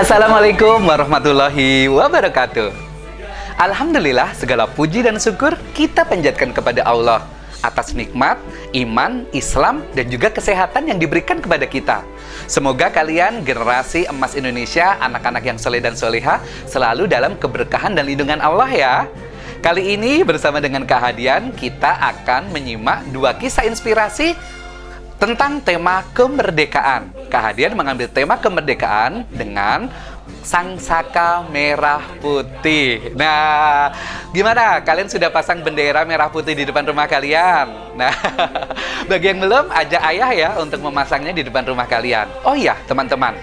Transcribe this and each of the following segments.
Assalamualaikum warahmatullahi wabarakatuh. Alhamdulillah, segala puji dan syukur kita panjatkan kepada Allah atas nikmat, iman, Islam, dan juga kesehatan yang diberikan kepada kita. Semoga kalian, generasi emas Indonesia, anak-anak yang soleh dan soleha, selalu dalam keberkahan dan lindungan Allah ya. Kali ini bersama dengan Kak Hadian, kita akan menyimak dua kisah inspirasi tentang tema kemerdekaan. Kak Hadian mengambil tema kemerdekaan dengan Sang Saka Merah Putih. Nah, gimana? Kalian sudah pasang bendera merah putih di depan rumah kalian? Nah, bagi yang belum, ajak ayah ya untuk memasangnya di depan rumah kalian. Oh iya, teman-teman.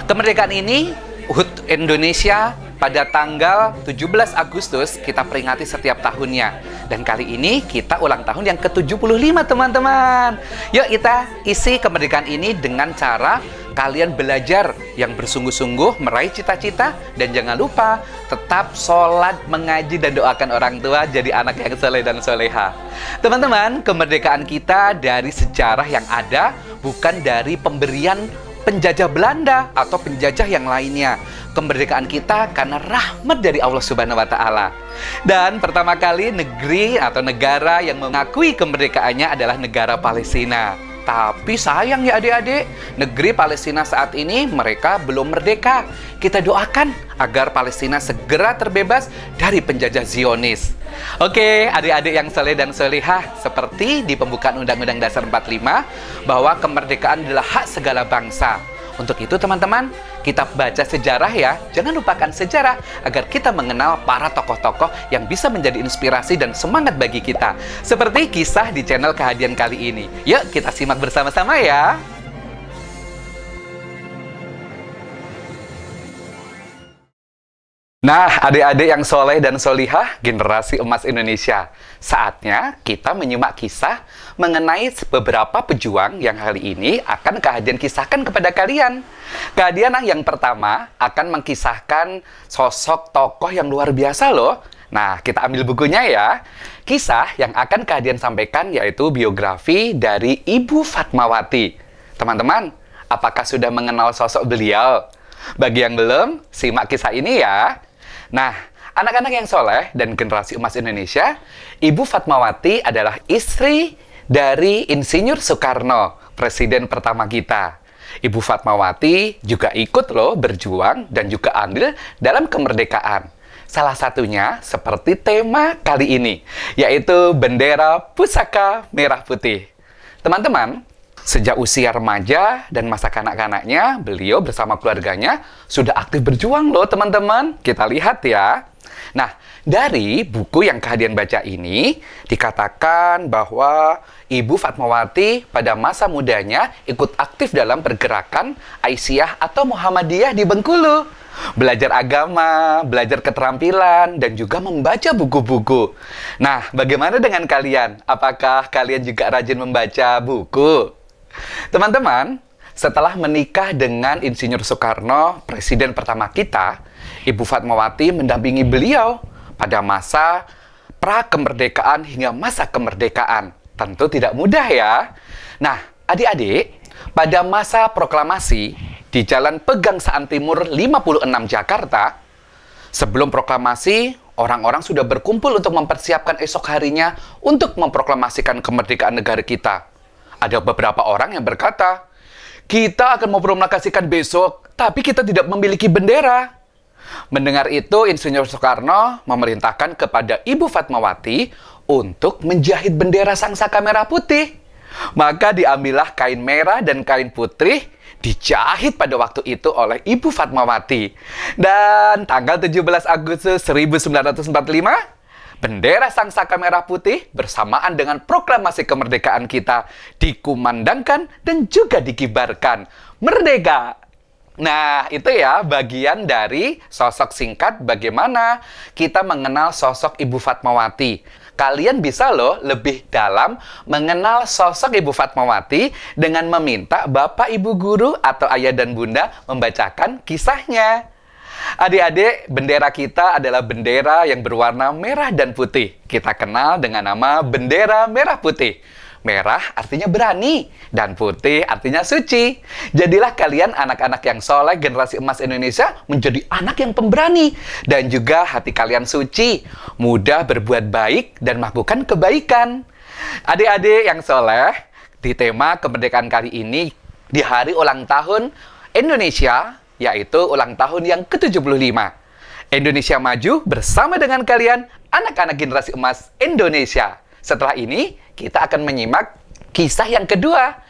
Kemerdekaan ini, HUT Indonesia pada tanggal 17 Agustus kita peringati setiap tahunnya. Dan kali ini kita ulang tahun yang ke-75, teman-teman. Yuk kita isi kemerdekaan ini dengan cara kalian belajar yang bersungguh-sungguh meraih cita-cita. Dan jangan lupa tetap sholat, mengaji, dan doakan orang tua jadi anak yang soleh dan soleha. Teman-teman, kemerdekaan kita dari sejarah yang ada, bukan dari pemberian penjajah Belanda atau penjajah yang lainnya. Kemerdekaan kita karena rahmat dari Allah Subhanahu wa Ta'ala. Dan pertama kali negeri atau negara yang mengakui kemerdekaannya adalah negara Palestina. Tapi sayang ya adik-adik, negeri Palestina saat ini mereka belum merdeka. Kita doakan agar Palestina segera terbebas dari penjajah Zionis. Oke, adik-adik yang soleh dan solehah, seperti di pembukaan Undang-Undang Dasar 45, bahwa kemerdekaan adalah hak segala bangsa. Untuk itu teman-teman, kita baca sejarah ya. Jangan lupakan sejarah agar kita mengenal para tokoh-tokoh yang bisa menjadi inspirasi dan semangat bagi kita. Seperti kisah di channel Kak Hadian kali ini. Yuk kita simak bersama-sama ya. Nah, adik-adik yang soleh dan solihah, generasi emas Indonesia, saatnya kita menyimak kisah mengenai beberapa pejuang yang kali ini akan Kak Hadian kisahkan kepada kalian. Kak Hadian yang pertama akan mengkisahkan sosok tokoh yang luar biasa loh. Nah, kita ambil bukunya ya. Kisah yang akan Kak Hadian sampaikan yaitu biografi dari Ibu Fatmawati. Teman-teman, apakah sudah mengenal sosok beliau? Bagi yang belum, simak kisah ini ya. Nah, anak-anak yang soleh dan generasi emas Indonesia, Ibu Fatmawati adalah istri dari Insinyur Soekarno, presiden pertama kita. Ibu Fatmawati juga ikut loh berjuang dan juga andil dalam kemerdekaan. Salah satunya seperti tema kali ini, yaitu bendera pusaka merah putih. Teman-teman, sejak usia remaja dan masa kanak-kanaknya, beliau bersama keluarganya sudah aktif berjuang loh teman-teman. Kita lihat ya. Nah, dari buku yang Kak Hadian baca ini, dikatakan bahwa Ibu Fatmawati pada masa mudanya ikut aktif dalam pergerakan Aisyah atau Muhammadiyah di Bengkulu. Belajar agama, belajar keterampilan, dan juga membaca buku-buku. Nah, bagaimana dengan kalian? Apakah kalian juga rajin membaca buku? Teman-teman, setelah menikah dengan Insinyur Soekarno, presiden pertama kita, Ibu Fatmawati mendampingi beliau pada masa pra-kemerdekaan hingga masa kemerdekaan. Tentu tidak mudah ya. Nah, adik-adik, pada masa proklamasi di Jalan Pegangsaan Timur 56 Jakarta, sebelum proklamasi, orang-orang sudah berkumpul untuk mempersiapkan esok harinya untuk memproklamasikan kemerdekaan negara kita. Ada beberapa orang yang berkata, kita akan memproklamasikan besok, tapi kita tidak memiliki bendera. Mendengar itu, Insinyur Soekarno memerintahkan kepada Ibu Fatmawati untuk menjahit bendera Sang Saka Merah Putih. Maka diambillah kain merah dan kain putih, dijahit pada waktu itu oleh Ibu Fatmawati. Dan tanggal 17 Agustus 1945, bendera Sang Saka Merah Putih bersamaan dengan proklamasi kemerdekaan kita dikumandangkan dan juga dikibarkan. Merdeka! Nah, itu ya bagian dari sosok singkat bagaimana kita mengenal sosok Ibu Fatmawati. Kalian bisa loh lebih dalam mengenal sosok Ibu Fatmawati dengan meminta Bapak Ibu Guru atau Ayah dan Bunda membacakan kisahnya. Adik-adik, bendera kita adalah bendera yang berwarna merah dan putih. Kita kenal dengan nama bendera merah putih. Merah artinya berani, dan putih artinya suci. Jadilah kalian anak-anak yang soleh, generasi emas Indonesia, menjadi anak yang pemberani. Dan juga hati kalian suci, mudah berbuat baik dan melakukan kebaikan. Adik-adik yang soleh, di tema kemerdekaan kali ini, di hari ulang tahun Indonesia, yaitu ulang tahun yang ke-75. Indonesia maju bersama dengan kalian, anak-anak generasi emas Indonesia. Setelah ini, kita akan menyimak kisah yang kedua.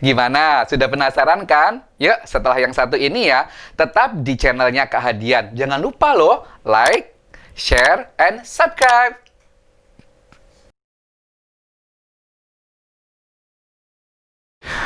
Gimana? Sudah penasaran kan? Yuk, setelah yang satu ini ya, tetap di channelnya Kak Hadian. Jangan lupa loh, like, share, and subscribe.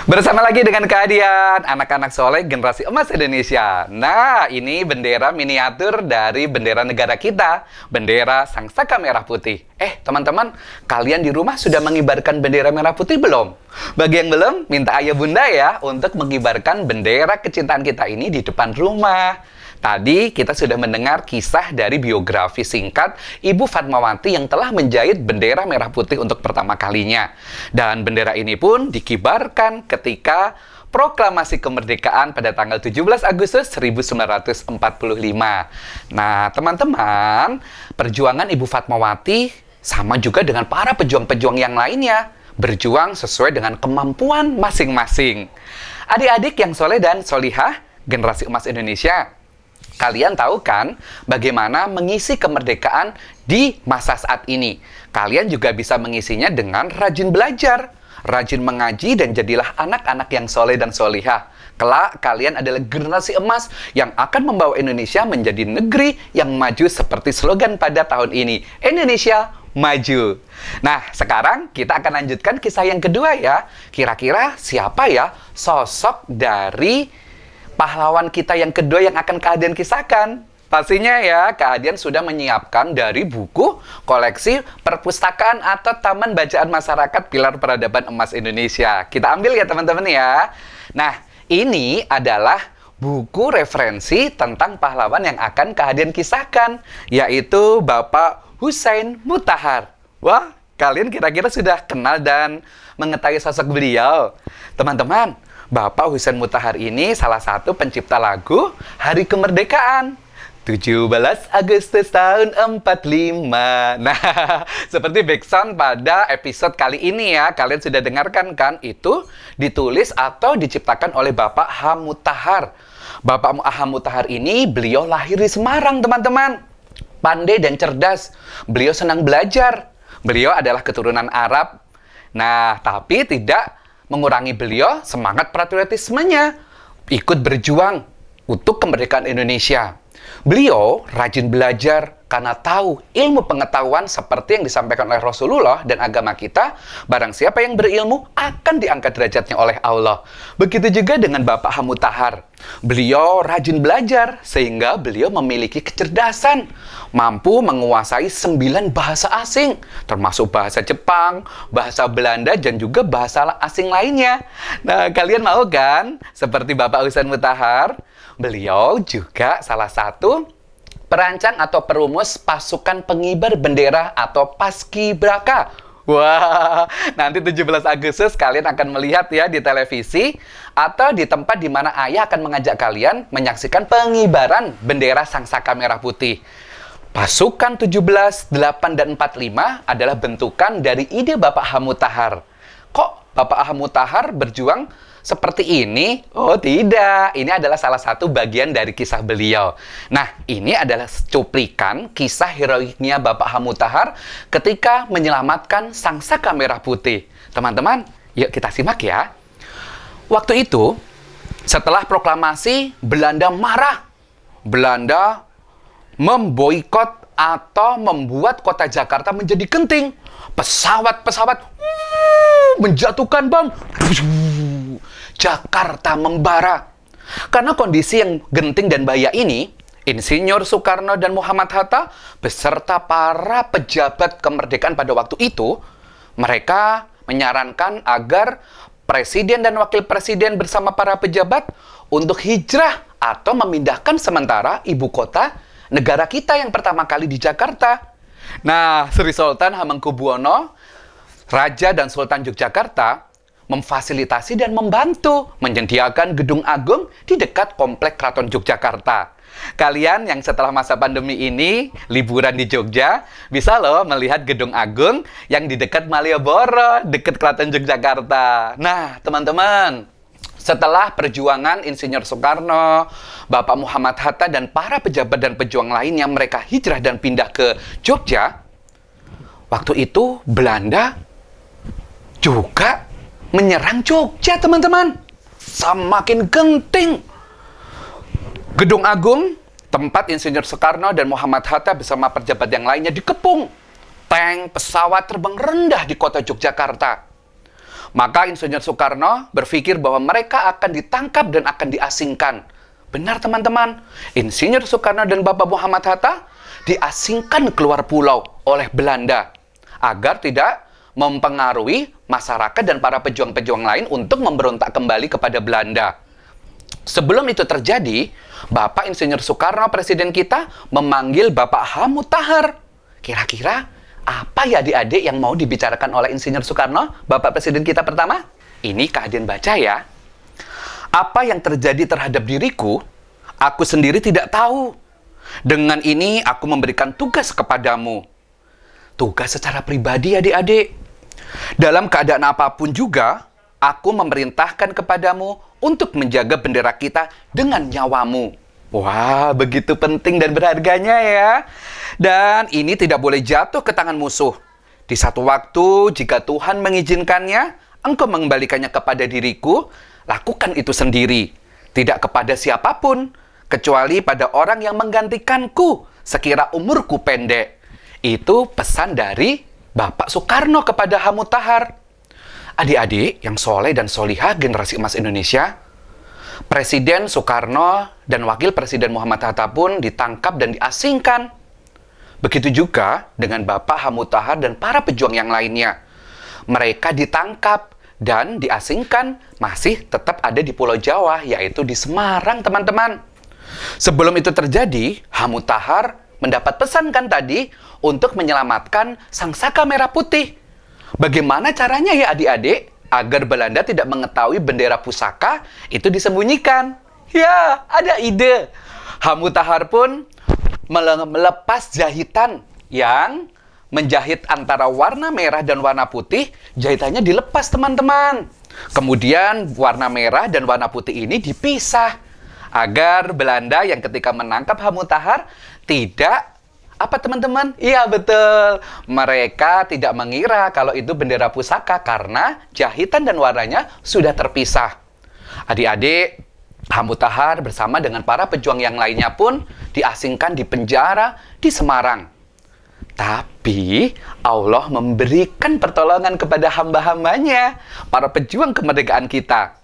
Bersama lagi dengan Kak Hadian, anak-anak soleh generasi emas Indonesia. Nah, ini bendera miniatur dari bendera negara kita, bendera Sangsaka Merah Putih. Teman-teman, kalian di rumah sudah mengibarkan bendera merah putih belum? Bagi yang belum, minta ayah bunda ya untuk mengibarkan bendera kecintaan kita ini di depan rumah. Tadi kita sudah mendengar kisah dari biografi singkat Ibu Fatmawati yang telah menjahit bendera merah putih untuk pertama kalinya. Dan bendera ini pun dikibarkan ketika proklamasi kemerdekaan pada tanggal 17 Agustus 1945. Nah, teman-teman, perjuangan Ibu Fatmawati sama juga dengan para pejuang-pejuang yang lainnya. Berjuang sesuai dengan kemampuan masing-masing. Adik-adik yang soleh dan solihah, generasi emas Indonesia, kalian tahu kan bagaimana mengisi kemerdekaan di masa saat ini? Kalian juga bisa mengisinya dengan rajin belajar, rajin mengaji, dan jadilah anak-anak yang soleh dan solihah. Kelak kalian adalah generasi emas yang akan membawa Indonesia menjadi negeri yang maju seperti slogan pada tahun ini, Indonesia Maju. Nah, sekarang kita akan lanjutkan kisah yang kedua ya. Kira-kira siapa ya sosok dari pahlawan kita yang kedua yang akan Kak Hadian kisahkan? Pastinya ya, Kak Hadian sudah menyiapkan dari buku koleksi perpustakaan atau Taman Bacaan Masyarakat Pilar Peradaban Emas Indonesia. Kita ambil ya teman-teman ya. Nah, ini adalah buku referensi tentang pahlawan yang akan Kak Hadian kisahkan, yaitu Bapak Husein Mutahar. Wah, kalian kira-kira sudah kenal dan mengetahui sosok beliau? Teman-teman, Bapak Husein Mutahar ini salah satu pencipta lagu Hari Kemerdekaan 17 Agustus tahun 45. Nah, seperti backsound pada episode kali ini ya, kalian sudah dengarkan kan? Itu ditulis atau diciptakan oleh Bapak H. Mutahar. Bapak H. Mutahar ini beliau lahir di Semarang, teman-teman. Pandai dan cerdas. Beliau senang belajar. Beliau adalah keturunan Arab. Nah, tapi tidak mengurangi beliau semangat patriotismenya, ikut berjuang untuk kemerdekaan Indonesia. Beliau rajin belajar karena tahu ilmu pengetahuan seperti yang disampaikan oleh Rasulullah dan agama kita, barang siapa yang berilmu akan diangkat derajatnya oleh Allah. Begitu juga dengan Bapak H. Mutahar. Beliau rajin belajar sehingga beliau memiliki kecerdasan, mampu menguasai 9 bahasa asing, termasuk bahasa Jepang, bahasa Belanda, dan juga bahasa asing lainnya. Nah, kalian mau kan seperti Bapak Husein Mutahar? Beliau juga salah satu perancang atau perumus pasukan pengibar bendera atau Paskibraka. Wah, nanti 17 Agustus kalian akan melihat ya di televisi atau di tempat di mana ayah akan mengajak kalian menyaksikan pengibaran bendera Sangsaka Merah Putih. Pasukan 17, 8, dan 45 adalah bentukan dari ide Bapak H. Mutahar. Kok Bapak H. Mutahar berjuang seperti ini? Oh tidak, ini adalah salah satu bagian dari kisah beliau. Nah, ini adalah cuplikan kisah heroiknya Bapak H. Mutahar ketika menyelamatkan Sangsaka Merah Putih. Teman-teman, yuk kita simak ya. Waktu itu, setelah proklamasi, Belanda marah. Belanda memboikot atau membuat kota Jakarta menjadi genting. Pesawat-pesawat menjatuhkan bom. Jakarta membara. Karena kondisi yang genting dan bahaya ini, Insinyur Soekarno dan Muhammad Hatta beserta para pejabat kemerdekaan pada waktu itu, mereka menyarankan agar presiden dan wakil presiden bersama para pejabat untuk hijrah atau memindahkan sementara ibu kota negara kita yang pertama kali di Jakarta. Nah, Sri Sultan Hamengkubuwono Raja dan Sultan Yogyakarta memfasilitasi dan membantu menyediakan gedung agung di dekat komplek Keraton Yogyakarta. Kalian yang setelah masa pandemi ini liburan di Jogja, bisa loh melihat gedung agung yang di dekat Malioboro, dekat Keraton Yogyakarta. Nah, teman-teman, setelah perjuangan Insinyur Soekarno, Bapak Muhammad Hatta, dan para pejabat dan pejuang lain yang mereka hijrah dan pindah ke Jogja, waktu itu Belanda juga menyerang Jogja, teman-teman. Semakin genting. Gedung Agung, tempat Insinyur Soekarno dan Muhammad Hatta bersama pejabat yang lainnya dikepung. Tank, pesawat terbang rendah di kota Yogyakarta. Maka Insinyur Soekarno berpikir bahwa mereka akan ditangkap dan akan diasingkan. Benar, teman-teman. Insinyur Soekarno dan Bapak Muhammad Hatta diasingkan keluar pulau oleh Belanda agar tidak mempengaruhi masyarakat dan para pejuang-pejuang lain untuk memberontak kembali kepada Belanda. Sebelum itu terjadi, Bapak Insinyur Soekarno, presiden kita, memanggil Bapak H. Mutahar. Kira-kira apa ya adik-adik yang mau dibicarakan oleh Insinyur Soekarno, Bapak Presiden kita pertama? Ini kalian baca ya. Apa yang terjadi terhadap diriku, aku sendiri tidak tahu. Dengan ini aku memberikan tugas kepadamu. Tugas secara pribadi adik-adik. Dalam keadaan apapun juga, aku memerintahkan kepadamu untuk menjaga bendera kita dengan nyawamu. Wah, begitu penting dan berharganya ya. Dan ini tidak boleh jatuh ke tangan musuh. Di satu waktu, jika Tuhan mengizinkannya, engkau mengembalikannya kepada diriku, lakukan itu sendiri. Tidak kepada siapapun, kecuali pada orang yang menggantikanku, sekira umurku pendek. Itu pesan dari Bapak Soekarno kepada H. Mutahar. Adik-adik yang soleh dan solihah generasi emas Indonesia, Presiden Soekarno dan Wakil Presiden Muhammad Hatta pun ditangkap dan diasingkan. Begitu juga dengan Bapak H. Mutahar dan para pejuang yang lainnya. Mereka ditangkap dan diasingkan masih tetap ada di Pulau Jawa, yaitu di Semarang, teman-teman. Sebelum itu terjadi, H. Mutahar mendapat pesan kan tadi untuk menyelamatkan Sang Saka Merah Putih. Bagaimana caranya ya adik-adik agar Belanda tidak mengetahui bendera pusaka itu disembunyikan? Ya, ada ide. H. Mutahar pun melepas jahitan yang menjahit antara warna merah dan warna putih. Jahitannya dilepas, teman-teman. Kemudian warna merah dan warna putih ini dipisah agar Belanda yang ketika menangkap H. Mutahar tidak apa, teman-teman? Iya, betul. Mereka tidak mengira kalau itu bendera pusaka karena jahitan dan warnanya sudah terpisah. Adik-adik, H. Mutahar bersama dengan para pejuang yang lainnya pun diasingkan di penjara di Semarang. Tapi Allah memberikan pertolongan kepada hamba-hambanya, para pejuang kemerdekaan kita.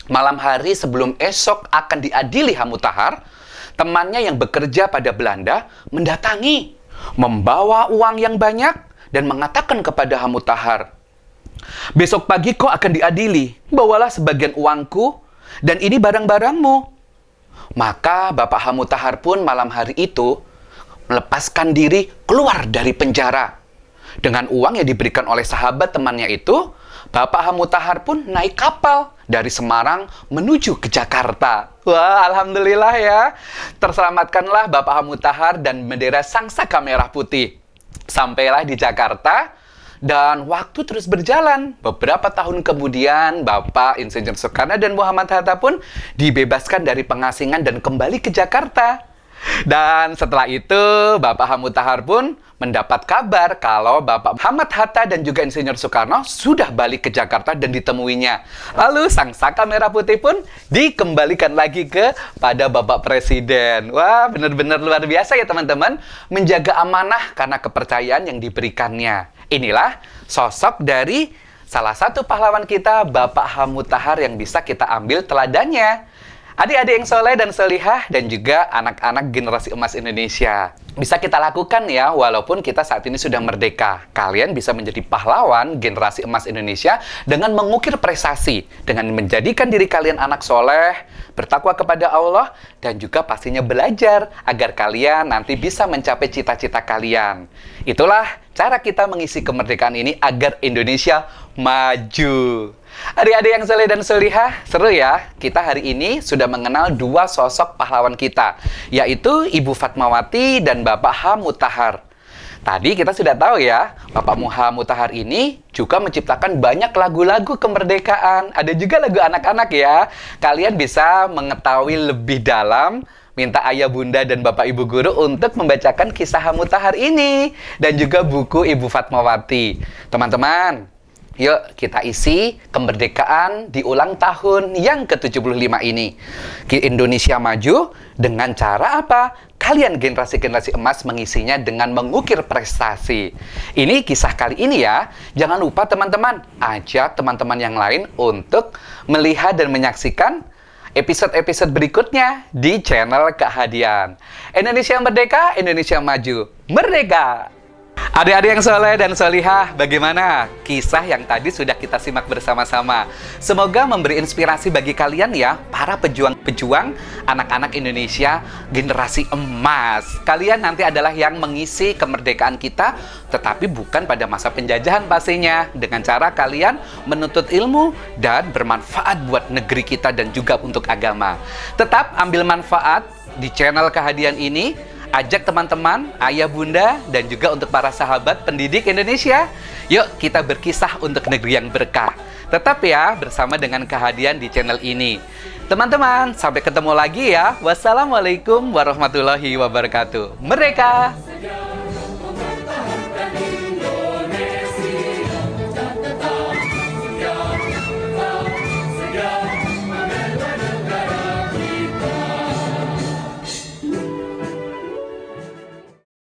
Malam hari sebelum esok akan diadili H. Mutahar, temannya yang bekerja pada Belanda mendatangi, membawa uang yang banyak dan mengatakan kepada H. Mutahar, besok pagi kau akan diadili, bawalah sebagian uangku dan ini barang-barangmu. Maka Bapak H. Mutahar pun malam hari itu melepaskan diri keluar dari penjara. Dengan uang yang diberikan oleh sahabat temannya itu, Bapak H. Mutahar pun naik kapal dari Semarang menuju ke Jakarta. Wah, alhamdulillah ya. Terselamatkanlah Bapak H. Mutahar dan bendera Sang Saka Merah Putih. Sampailah di Jakarta dan waktu terus berjalan. Beberapa tahun kemudian, Bapak Insinyur Soekarno dan Muhammad Hatta pun dibebaskan dari pengasingan dan kembali ke Jakarta. Dan setelah itu, Bapak H. Mutahar pun mendapat kabar kalau Bapak Muhammad Hatta dan juga Insinyur Soekarno sudah balik ke Jakarta dan ditemuinya. Lalu Sang Saka Merah Putih pun dikembalikan lagi kepada Bapak Presiden. Wah, benar-benar luar biasa ya teman-teman. Menjaga amanah karena kepercayaan yang diberikannya. Inilah sosok dari salah satu pahlawan kita, Bapak H. Mutahar, yang bisa kita ambil teladannya. Adik-adik yang soleh dan solihah dan juga anak-anak generasi emas Indonesia. bisa kita lakukan ya, walaupun kita saat ini sudah merdeka. Kalian bisa menjadi pahlawan generasi emas Indonesia dengan mengukir prestasi, dengan menjadikan diri kalian anak soleh, bertakwa kepada Allah, dan juga pastinya belajar agar kalian nanti bisa mencapai cita-cita kalian. Itulah cara kita mengisi kemerdekaan ini agar Indonesia maju. Adik-adik yang soleh dan solihah, seru ya. Kita hari ini sudah mengenal dua sosok pahlawan kita, yaitu Ibu Fatmawati dan Bapak H. Mutahar. Tadi kita sudah tahu ya, Bapak H. Mutahar ini juga menciptakan banyak lagu-lagu kemerdekaan. Ada juga lagu anak-anak ya. Kalian bisa mengetahui lebih dalam, minta ayah bunda dan bapak ibu guru untuk membacakan kisah H. Mutahar ini. Dan juga buku Ibu Fatmawati. Teman-teman, yuk kita isi kemerdekaan di ulang tahun yang ke-75 ini. Indonesia maju dengan cara apa? Kalian generasi-generasi emas mengisinya dengan mengukir prestasi. Ini kisah kali ini ya. Jangan lupa teman-teman, ajak teman-teman yang lain untuk melihat dan menyaksikan episode-episode berikutnya di channel Kehadian. Indonesia merdeka, Indonesia maju. Merdeka! Adik-adik yang soleh dan solihah, bagaimana kisah yang tadi sudah kita simak bersama-sama? Semoga memberi inspirasi bagi kalian ya, para pejuang-pejuang anak-anak Indonesia generasi emas. Kalian nanti adalah yang mengisi kemerdekaan kita, tetapi bukan pada masa penjajahan pastinya. Dengan cara kalian menuntut ilmu dan bermanfaat buat negeri kita dan juga untuk agama. Tetap ambil manfaat di channel Kehadian ini. Ajak teman-teman, ayah bunda, dan juga untuk para sahabat pendidik Indonesia. Yuk kita berkisah untuk negeri yang berkah. Tetap ya bersama dengan Kehadian di channel ini. Teman-teman, sampai ketemu lagi ya. Wassalamualaikum warahmatullahi wabarakatuh. Merdeka!